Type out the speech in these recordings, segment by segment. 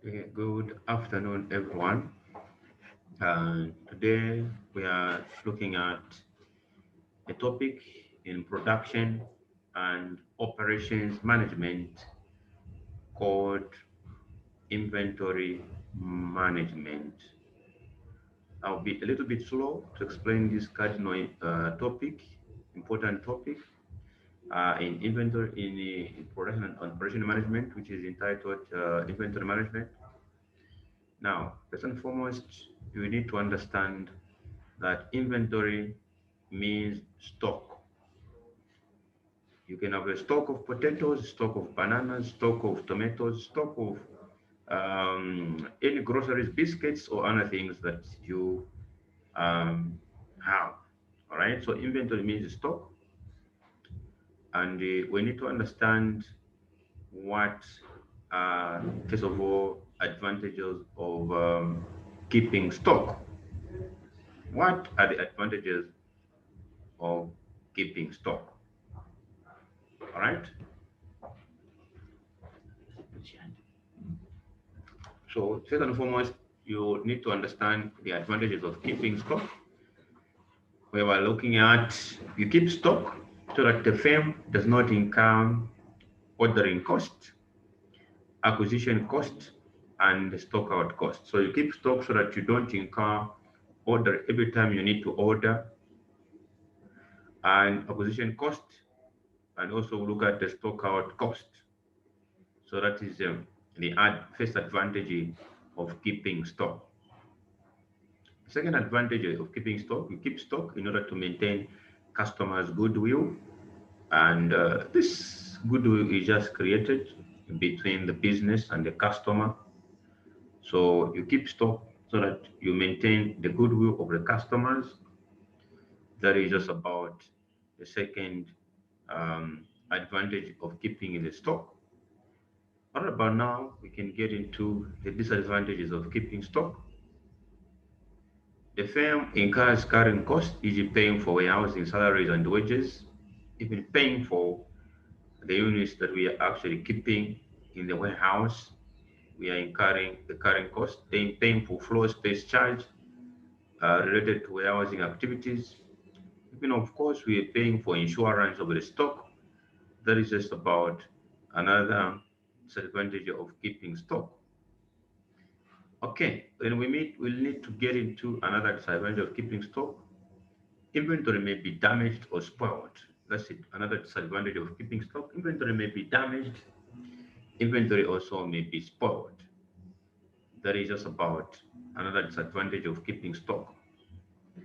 Good afternoon, everyone. Today we are looking at a topic in production and operations management called inventory management. I'll be a little bit slow to explain this cardinal important topic in inventory in production and operation management, which is entitled inventory management. Now, first and foremost, you need to understand that inventory means stock. You can have a stock of potatoes, stock of bananas, stock of tomatoes, stock of any groceries, biscuits, or other things that you um, have. All right. So inventory means stock, and we need to understand what are, first of all, advantages of keeping stock. What are the advantages of keeping stock? All right. So first and foremost, you need to understand the advantages of keeping stock. We were looking at you keep stock so that the firm does not incur ordering cost, acquisition cost, and the stock out cost. So you keep stock so that you don't incur order every time you need to order and acquisition cost, and also look at the stock out cost. So that is the first advantage of keeping stock. Second advantage of keeping stock, you keep stock in order to maintain customers' goodwill. And this goodwill is just created between the business and the customer. So you keep stock so that you maintain the goodwill of the customers. That is just about the second advantage of keeping in the stock. What about now? We can get into the disadvantages of keeping stock. The firm incurs carrying costs, e.g., paying for warehousing salaries and wages, even paying for the units that we are actually keeping in the warehouse. We are incurring the carrying cost, paying for floor space charge related to warehousing activities. Even, of course, we are paying for insurance of the stock. That is just about another disadvantage of keeping stock. Okay, when we meet, we'll need to get into another disadvantage of keeping stock. Inventory may be damaged or spoiled. That's it. Another disadvantage of keeping stock. Inventory may be damaged. Inventory also may be spoiled. That is just about another disadvantage of keeping stock.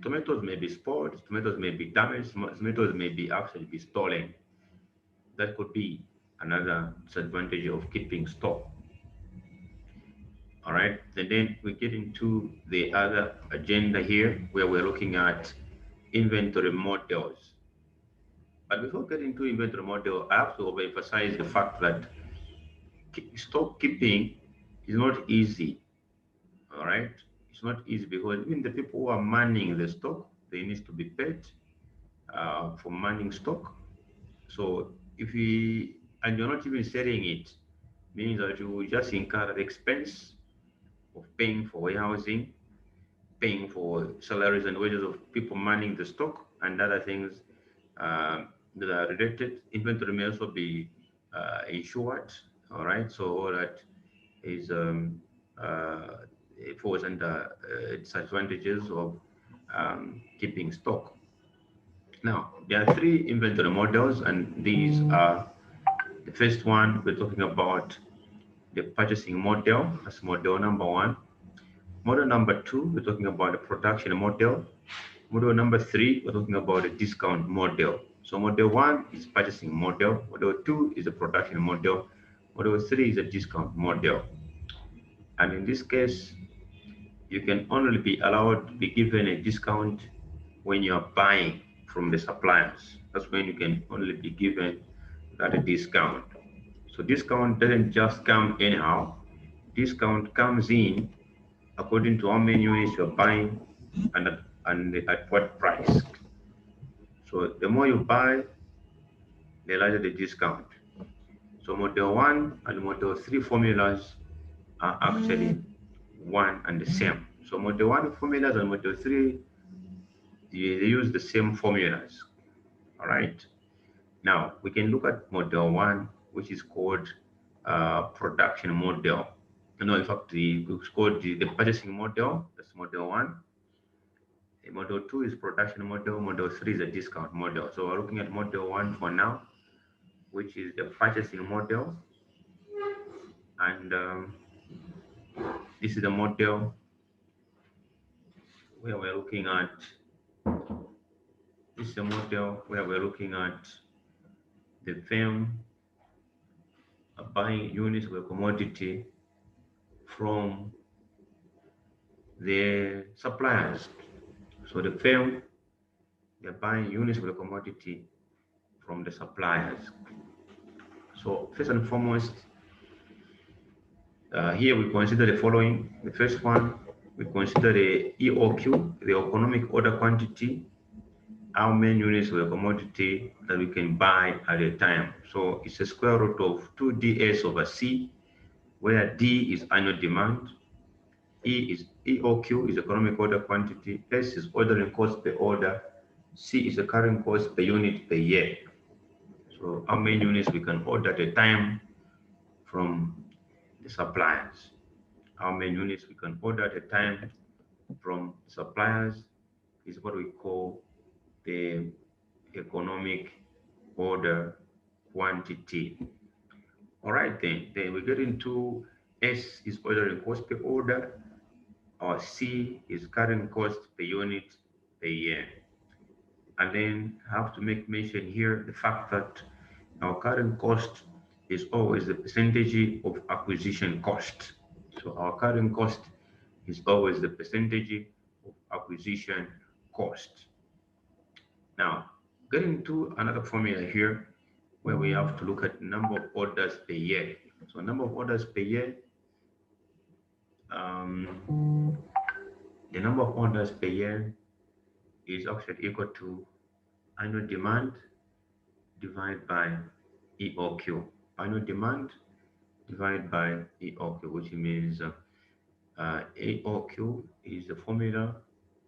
Tomatoes may be spoiled. Tomatoes may be damaged. Tomatoes may be actually be stolen. That could be another disadvantage of keeping stock. All right. And then we get into the other agenda here where we're looking at inventory models. But before getting to inventory model, I have to overemphasize the fact that stock keeping is not easy. All right, it's not easy because even the people who are manning the stock, they need to be paid for manning stock. So if we and you're not even selling it, means that you will just incur the expense of paying for warehousing, paying for salaries and wages of people manning the stock, and other things that are related. Inventory may also be insured. All right, so all that is it falls under disadvantages of keeping stock. Now, there are three inventory models, and these are the first one we're talking about the purchasing model. That's model number one. Model number two, we're talking about the production model. Model number three, we're talking about the discount model. So model one is purchasing model. Model two is the production model. Model three is a discount model. And in this case, you can only be allowed to be given a discount when you are buying from the suppliers. That's when you can only be given that discount. So discount doesn't just come anyhow. Discount comes in according to how many units you're buying and at what price. So the more you buy, the larger the discount. So model one and model three formulas are actually one and the same. So model one formulas and model three, they use the same formulas. All right. Now we can look at model one, which is called production model. No, in fact, it's called the purchasing model. That's model one. The model two is production model. Model three is a discount model. So we're looking at model one for now, which is the purchasing model. And this is the model where we're looking at. This is a model where we're looking at the firm buying units of a commodity from the suppliers. So the firm, they're buying units of the commodity from the suppliers. So first and foremost, here we consider the following. The first one, we consider the EOQ, the economic order quantity, how many units of the commodity that we can buy at a time. So it's a square root of 2ds over C, where D is annual demand, EOQ is economic order quantity, S is ordering cost per order, C is the current cost per unit per year. So how many units we can order at a time from the suppliers. How many units we can order at a time from suppliers is what we call the economic order quantity. All right, then we get into S is ordering cost per order, or C is current cost per unit per year. And then I have to make mention here the fact that our current cost is always the percentage of acquisition cost. So our current cost is always the percentage of acquisition cost. Now, getting to another formula here where we have to look at number of orders per year. So number of orders per year, um, the number of orders per year is actually equal to annual demand divided by EOQ. Annual demand divided by EOQ, which means AOQ is the formula,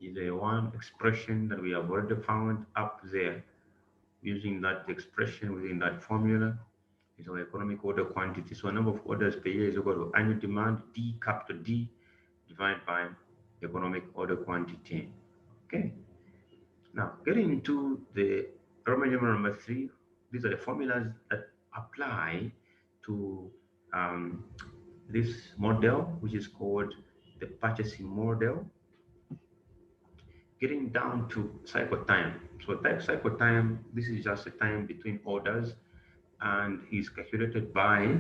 is a one expression that we have already found up there. Using that expression within that formula is our economic order quantity. So number of orders per year is equal to annual demand, D, capital D, divided by economic order quantity. Okay. Now, getting into the Roman numeral number three, these are the formulas that apply to um, this model, which is called the purchasing model. Getting down to cycle time. So type cycle time, this is just the time between orders and is calculated by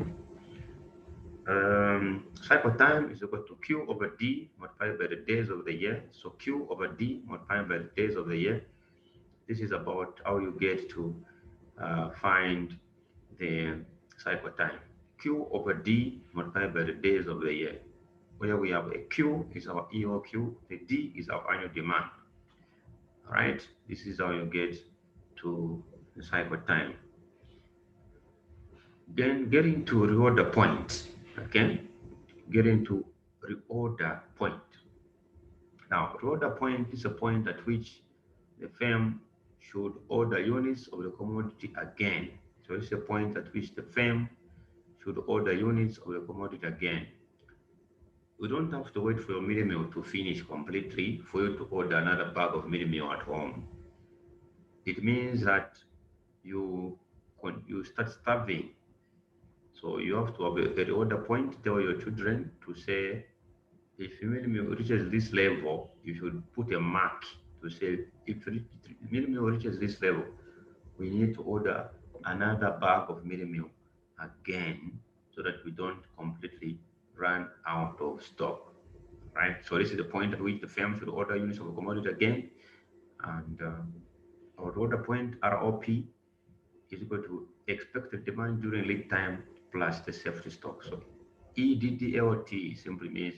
cycle time is equal to Q over D multiplied by the days of the year. So Q over D multiplied by the days of the year. This is about how you get to find the cycle time. Q over D multiplied by the days of the year. Where we have a Q is our EOQ, the D is our annual demand. All right, this is how you get to the cycle time. Then getting to reorder point. Okay, getting to reorder point. Now, reorder point is a point at which the firm should order units of the commodity again. So it's a point at which the firm should order units of the commodity again. You don't have to wait for your mini meal to finish completely for you to order another bag of mini meal at home. It means that you start starving. So you have to have a reorder point, tell your children to say, if mini meal reaches this level, you should put a mark to say, if mini meal reaches this level, we need to order another bag of mini meal again so that we don't completely run out of stock, right? So this is the point at which the firm should order units of a commodity again. And our order point, ROP, is equal to expected demand during lead time plus the safety stock. So EDDLT simply means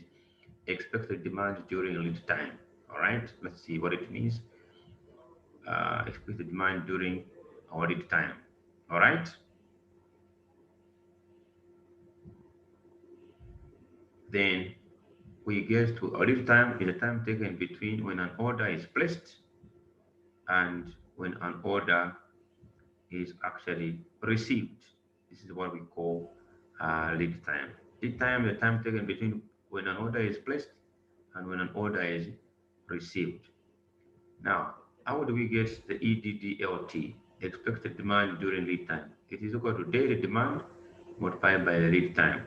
expected demand during lead time. All right, let's see what it means. Expected demand during our lead time. All right. Then we get to a lead time is the time taken between when an order is placed and when an order is actually received. This is what we call lead time. Lead time is the time taken between when an order is placed and when an order is received. Now, how do we get the EDDLT, expected demand during lead time? It is equal to daily demand multiplied by the lead time.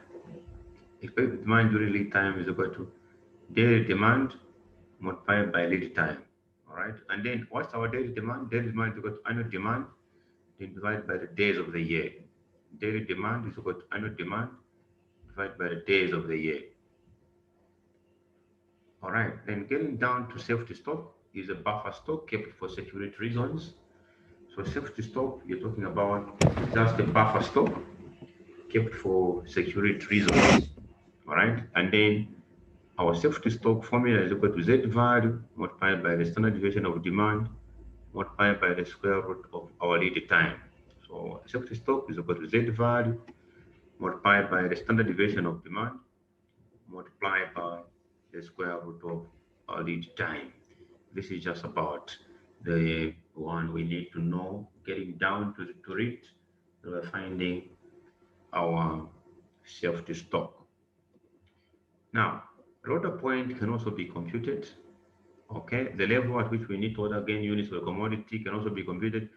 Expected demand during lead time is equal to daily demand multiplied by lead time. All right. And then what's our daily demand? Daily demand is equal to annual demand then divided by the days of the year. Daily demand is equal to annual demand divided by the days of the year. All right. Then getting down to safety stock is a buffer stock kept for security reasons. So safety stock, you're talking about just a buffer stock kept for security reasons. All right. And then our safety stock formula is equal to Z value multiplied by the standard deviation of demand multiplied by the square root of our lead time. So safety stock is equal to Z value multiplied by the standard deviation of demand multiplied by the square root of our lead time. This is just about the one we need to know, getting down to it. We're finding our safety stock. Now, order point can also be computed. Okay, the level at which we need to order gain units for the commodity can also be computed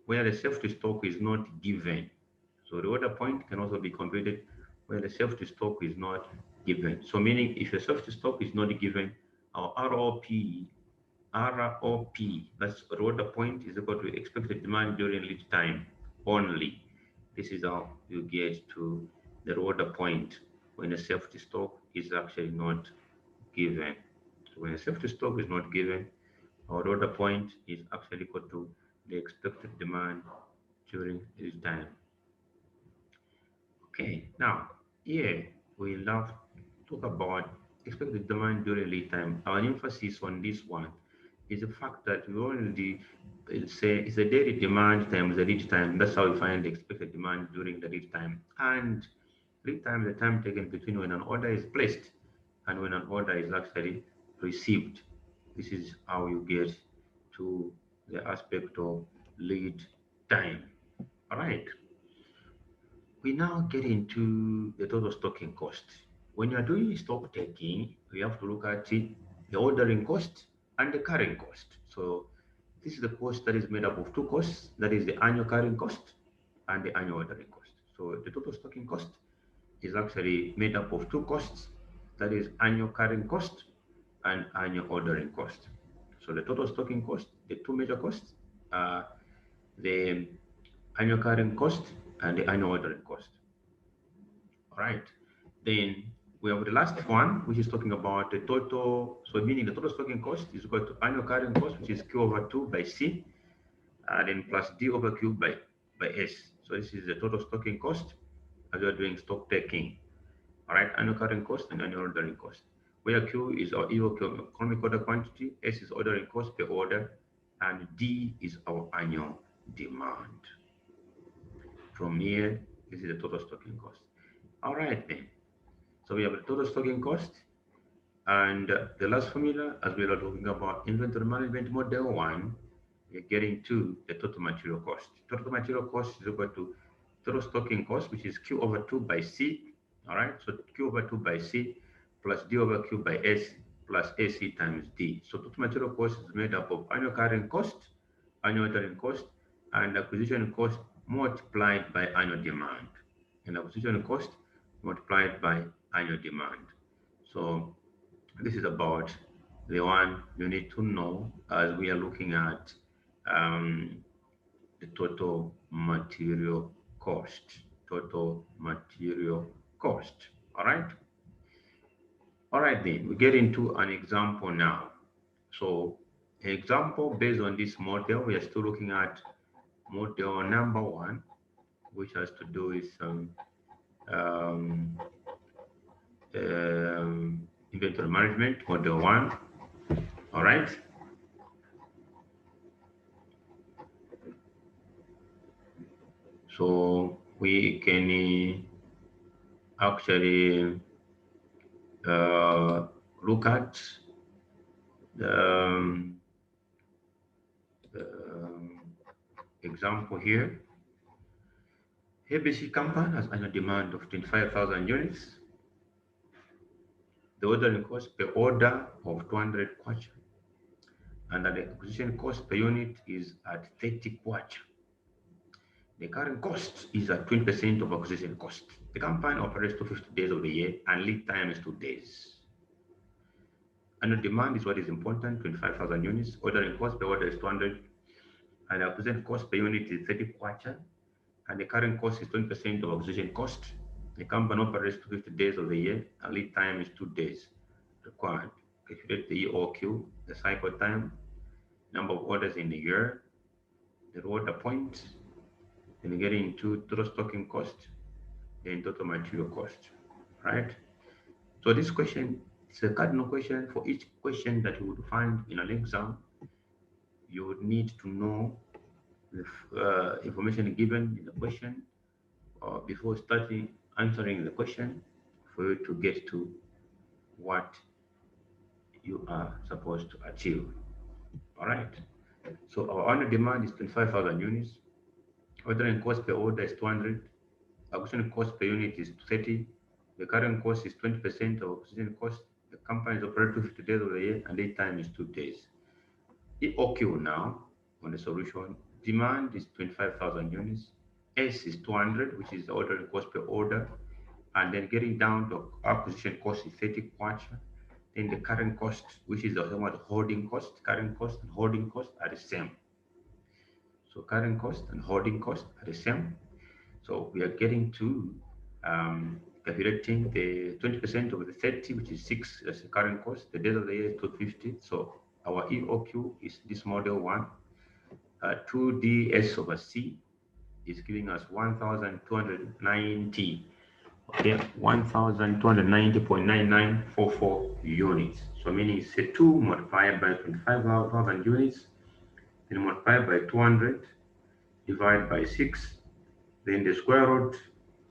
where the safety stock is not given. So the order point can also be computed where the safety stock is not given. So meaning if the safety stock is not given, our ROP, that's order point, is equal to expected demand during lead time only. This is how you get to the order point when the safety stock is actually not given. So when a safety stock is not given, our order point is actually equal to the expected demand during this time. Okay, now here we love talk about expected demand during lead time. Our emphasis on this one is the fact that we already say it's a daily demand times the lead time. That's how we find the expected demand during the lead time. And lead time is the time taken between when an order is placed and when an order is actually received. This is how you get to the aspect of lead time. All right. We now get into the total stocking cost. When you are doing stock taking, we have to look at it, the ordering cost and the carrying cost. So this is the cost that is made up of two costs. That is the annual carrying cost and the annual ordering cost. So the total stocking cost is actually made up of two costs. That is annual carrying cost and annual ordering cost. So the total stocking cost, the two major costs are the annual carrying cost and the annual ordering cost. All right. Then we have the last one, which is talking about the total. So meaning the total stocking cost is equal to annual carrying cost, which is Q over 2 by C, and then plus D over Q by S. So this is the total stocking cost as we are doing stock taking. All right, annual carrying cost and annual ordering cost. Where Q is our economic order quantity, S is ordering cost per order, and D is our annual demand. From here, this is the total stocking cost. All right then. So we have the total stocking cost and the last formula, as we are talking about inventory management model one, we're getting to the total material cost. Total material cost is equal to total stocking cost, which is Q over 2 by C. All right, so Q over 2 by C plus D over Q by S plus AC times D. So total material cost is made up of annual carrying cost, annual ordering cost, and acquisition cost multiplied by annual demand. And acquisition cost multiplied by annual demand. So this is about the one you need to know as we are looking at um, the total material cost. Total material cost. All right. All right, then we get into an example now. So, example based on this model, we are still looking at model number one, which has to do with um, inventory management, model one. All right. So we can actually uh, look at the um, example here. ABC company has annual demand of 25,000 units. The ordering cost per order of 200 kwacha, and the acquisition cost per unit is at 30 kwacha. The current cost is at 20% of acquisition cost. The company operates 250 days of the year and lead time is 2 days. Annual demand is what is important, 25,000 units. Ordering cost per order is 200 and acquisition cost per unit is 30 kwacha and the current cost is 20% of acquisition cost. The company operates 250 days of the year and lead time is 2 days. Required. Calculate the EOQ, the cycle time, number of orders in a year, the order point, then get into total stocking cost, then total material cost, right? So this question is a cardinal question. For each question that you would find in an exam, you would need to know the information given in the question before starting answering the question for you to get to what you are supposed to achieve. All right. So our honor demand is 25,000 units. Ordering cost per order is 200. Acquisition cost per unit is 30. The current cost is 20% of acquisition cost. The company is operating 250 days of the year and lead time is 2 days. EOQ now on the solution. Demand is 25,000 units. S is 200, which is the ordering cost per order. And then getting down to acquisition cost is 30 kwacha. Then the current cost, which is the holding cost, current cost and holding cost are the same. So current cost and holding cost are the same. So we are getting to calculating the 20% of the 30, which is 6 as the current cost. The days of the year is 250. So our EOQ is this model 1. 2ds over C is giving us 1,290. Okay, 1,290.9944 units. So meaning it's a 2 multiplied by 25,000 units, then multiplied by 200, divided by 6, then the square root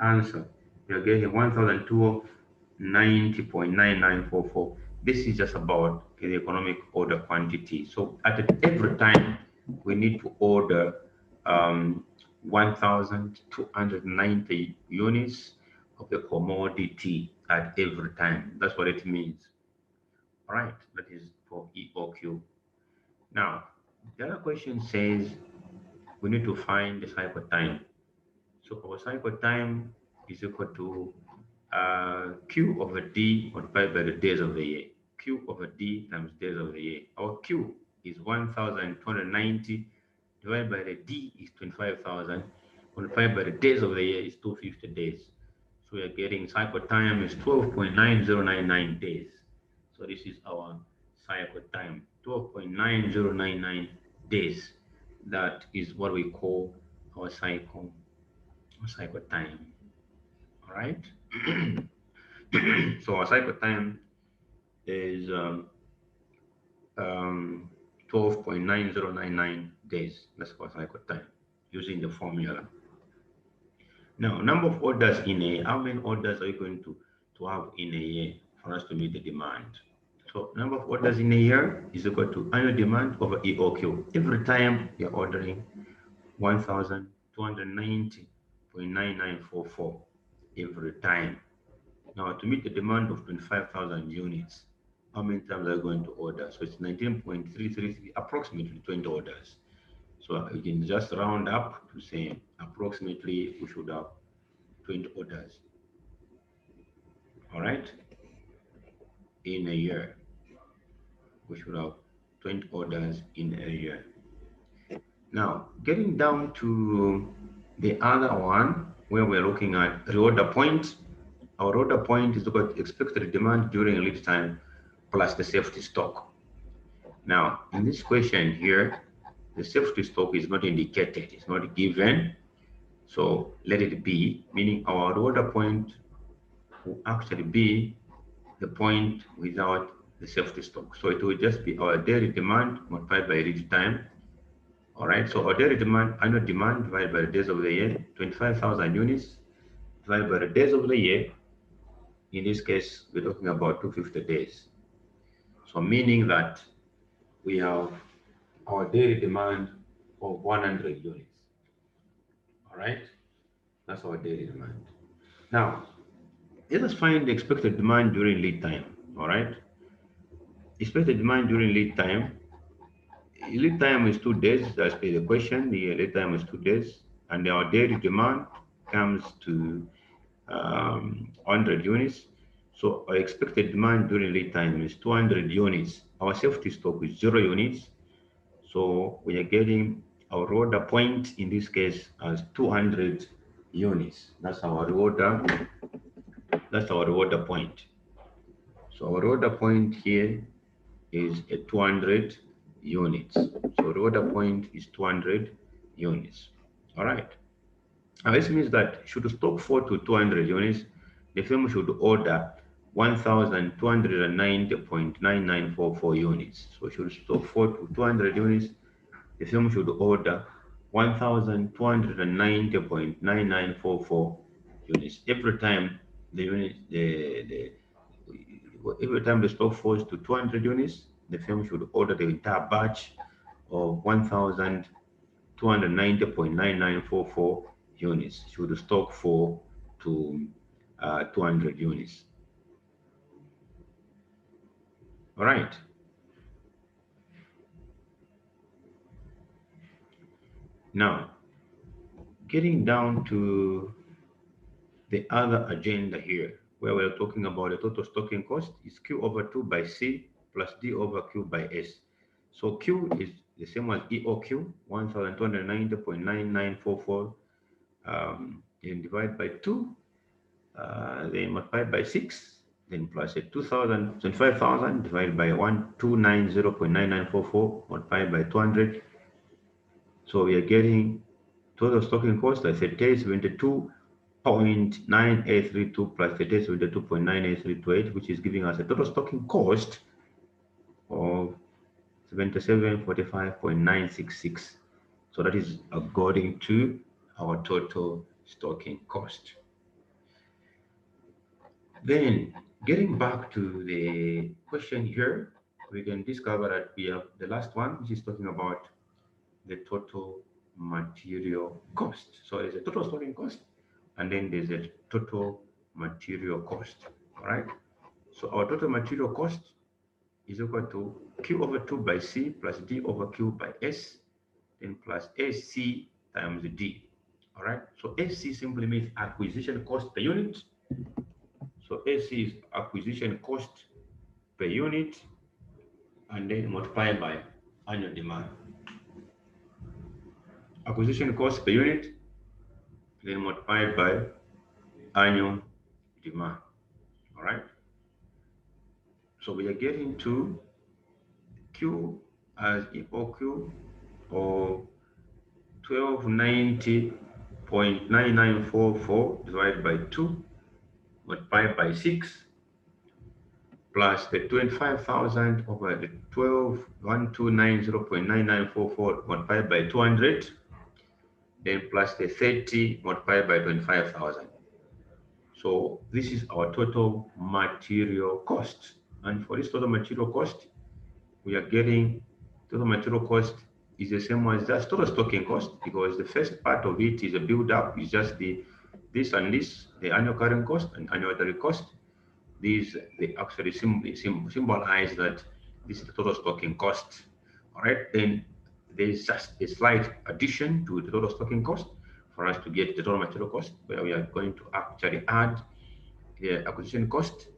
answer. We are getting 1,290.9944. This is just about the economic order quantity. So at every time, we need to order 1,290 units of the commodity at every time. That's what it means. All right, that is for EOQ. Now, the other question says we need to find the cycle time. So our cycle time is equal to Q over D multiplied by the days of the year. Q over D times days of the year. Our Q is 1,290 divided by the D is 25,000 multiplied by the days of the year is 250 days. So we are getting cycle time is 12.9099 days. So this is our cycle time, 12.9099 days. That is what we call our cycle time. All right. So our cycle time is 12.9099 days. That's our cycle time using the formula. Now, number of orders in a year. How many orders are you going to have in a year for us to meet the demand? So number of orders in a year is equal to annual demand over EOQ. Every time you're ordering 1,290.9944 every time. Now, to meet the demand of 25,000 units, how many times are you going to order? So it's 19.333, approximately 20 orders. So you can just round up to say approximately we should have 20 orders. All right, in a year, we should have 20 orders in a year. Now, getting down to the other one where we're looking at reorder point. Our order point is about expected demand during lead time plus the safety stock. Now, in this question here, the safety stock is not indicated, it's not given. So let it be, meaning our order point will actually be the point without the safety stock. So it will just be our daily demand multiplied by lead time. All right, so our daily demand, annual demand divided by the days of the year, 25,000 units divided by the days of the year, In this case, we're talking about 250 days. So meaning that we have our daily demand of 100 units. All right, that's our daily demand. Now, let us find the expected demand during lead time. All right, expected demand during lead time. Lead time is 2 days. That's the question. The lead time is 2 days, and our daily demand comes to 100 units. So our expected demand during lead time is 200 units. Our safety stock is 0 units. So we are getting our order point in this case as 200 units. That's our order. That's our order point. So our order point here is a 200 units. So the order point is 200 units. All right. Now this means that should the stock fall to 200 units, the firm should order 1,290.9944 units. So should stock fall to 200 units, the firm should order 1,290.9944 units. Every time the unit, every time the stock falls to 200 units, the firm should order the entire batch of 1,290.9944 units. Should the stock fall to 200 units. All right. Now, getting down to the other agenda here, where we're talking about the total stocking cost is Q over 2 by C plus D over Q by S. So Q is the same as EOQ, 1,290.9944, and divide by 2, then multiply by 6, then plus a 25,000 divided by 1,290.9944 multiplied by 200. So we are getting total stocking cost like 3872.9832 plus 3872.9838, which is giving us a total stocking cost of 7745.966. So that is according to our total stocking cost. Then getting back to the question here, we can discover that we have the last one, which is talking about the total material cost. So there's a total stocking cost, and then there's a total material cost. All right. So our total material cost is equal to Q over 2 by C plus D over Q by S, then plus AC times D. All right. So AC simply means acquisition cost per unit. So AC is acquisition cost per unit, and then multiplied by annual demand. Acquisition cost per unit, then multiplied by annual demand. All right. So we are getting to Q as equal Q of 1290.9944 divided by 2 multiplied by 6 plus the 25,000 over the 12,1290.9944 multiplied by 200, then plus the 30 multiplied by 25,000. So this is our total material cost. And for this total material cost, we are getting total material cost is the same as just total stocking cost, because the first part of it is a build up, is just the this and this, the annual carrying cost and annual direct cost. These they actually symbolize that this is the total stocking cost. All right, then there's just a slight addition to the total stocking cost for us to get the total material cost, where we are going to actually add the acquisition cost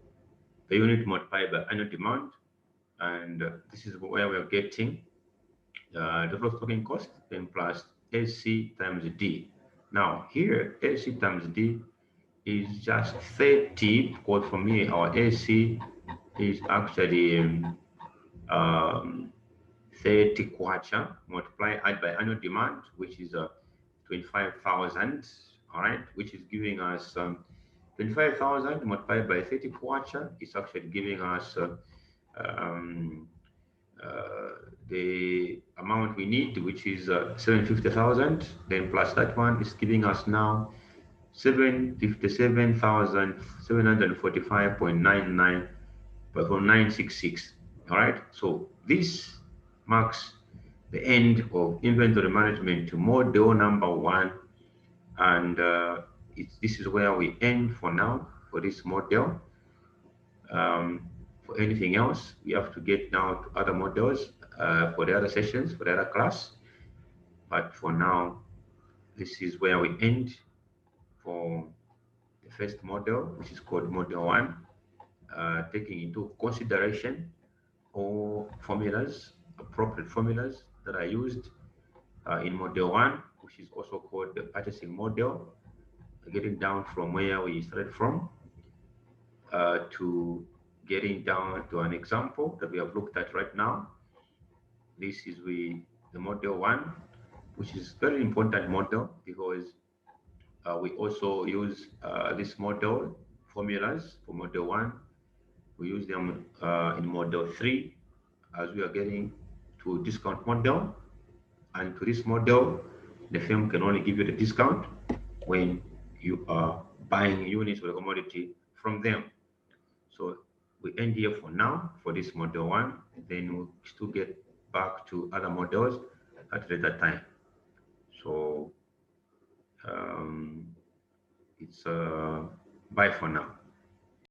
per unit multiplied by annual demand, and this is where we are getting the total stocking cost then plus AC times D. Now here AC times D is just 30, because for me our AC is actually 30 kwacha multiply add by annual demand, which is 25,000. All right, which is giving us 25,000 multiplied by 30 kwacha is actually giving us um, the amount we need, which is 750,000. Then plus that one is giving us now 757,745.99.966. All right. So this marks the end of inventory management to model number one, and this is where we end for now for this model. For anything else, we have to get now to other models for the other sessions, for the other class. But for now, this is where we end for the first model, which is called model one, taking into consideration all formulas, appropriate formulas that are used in model one, which is also called the purchasing model, getting down from where we started from to getting down to an example that we have looked at right now. This is the model one, which is very important model because we also use this model formulas for model one. We use them in model three as we are getting to discount model. And to this model, the firm can only give you the discount when you are buying units of the commodity from them. So we end here for now for this model one. Then we'll still get back to other models at a later time. So um, it's bye for now.